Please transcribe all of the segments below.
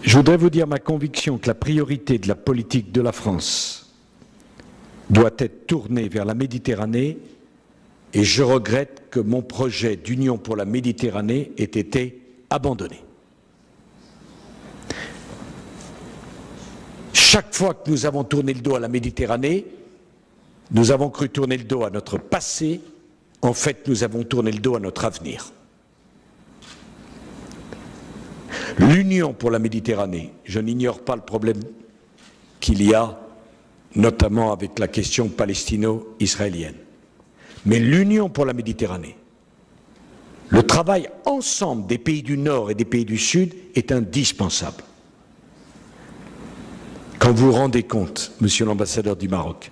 Je voudrais vous dire ma conviction que la priorité de la politique de la France doit être tournée vers la Méditerranée, et je regrette que mon projet d'Union pour la Méditerranée ait été abandonné. Chaque fois que nous avons tourné le dos à la Méditerranée, nous avons cru tourner le dos à notre passé. En fait, nous avons tourné le dos à notre avenir. L'Union pour la Méditerranée, je n'ignore pas le problème qu'il y a, notamment avec la question palestino-israélienne. Mais l'Union pour la Méditerranée, le travail ensemble des pays du Nord et des pays du Sud est indispensable. Quand vous vous rendez compte, monsieur l'ambassadeur du Maroc,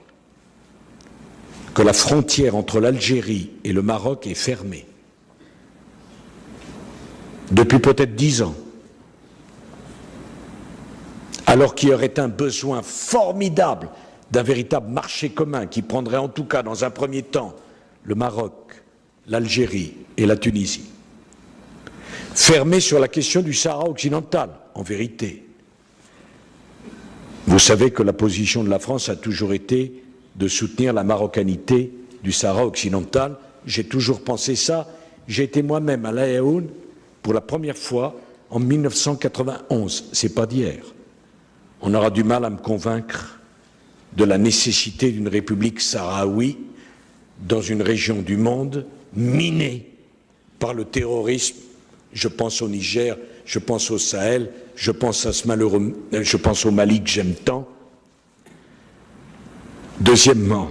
que la frontière entre l'Algérie et le Maroc est fermée depuis peut-être 10 ans, alors qu'il y aurait un besoin formidable d'un véritable marché commun qui prendrait en tout cas dans un premier temps le Maroc, l'Algérie et la Tunisie, fermé sur la question du Sahara occidental, en vérité. Vous savez que la position de la France a toujours été de soutenir la marocanité du Sahara occidental. J'ai toujours pensé ça. J'ai été moi-même à La Yaoune pour la première fois en 1991. C'est pas d'hier. On aura du mal à me convaincre de la nécessité d'une république sahraoui dans une région du monde minée par le terrorisme. Je pense au Niger, je pense au Sahel, je pense au Mali que j'aime tant. Deuxièmement,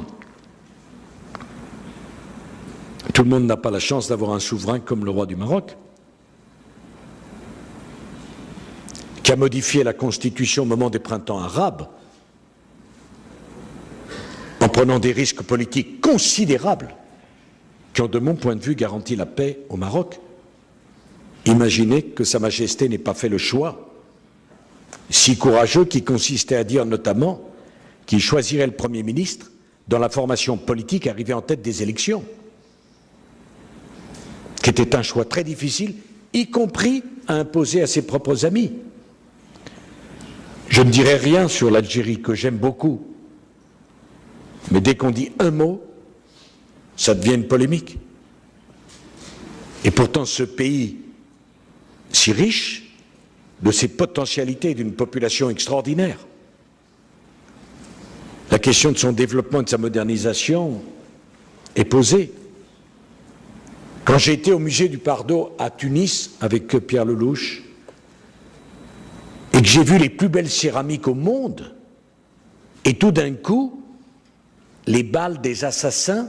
tout le monde n'a pas la chance d'avoir un souverain comme le roi du Maroc, qui a modifié la constitution au moment des printemps arabes, en prenant des risques politiques considérables, qui ont, de mon point de vue, garanti la paix au Maroc. Imaginez que Sa Majesté n'ait pas fait le choix si courageux qui consistait à dire notamment qu'il choisirait le Premier ministre dans la formation politique arrivée en tête des élections, qui était un choix très difficile, y compris à imposer à ses propres amis. Je ne dirai rien sur l'Algérie, que j'aime beaucoup, mais dès qu'on dit un mot, ça devient une polémique. Et pourtant ce pays si riche, de ses potentialités, d'une population extraordinaire, la question de son développement et de sa modernisation est posée. Quand j'ai été au musée du Pardo à Tunis avec Pierre Lelouch et que j'ai vu les plus belles céramiques au monde, et tout d'un coup, les balles des assassins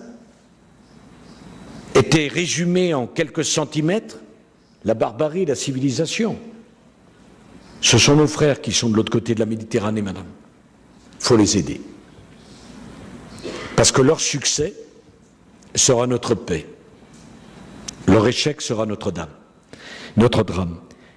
étaient résumées en quelques centimètres, la barbarie, la civilisation. Ce sont nos frères qui sont de l'autre côté de la Méditerranée, madame. Il faut les aider. Parce que leur succès sera notre paix. Leur échec sera notre drame.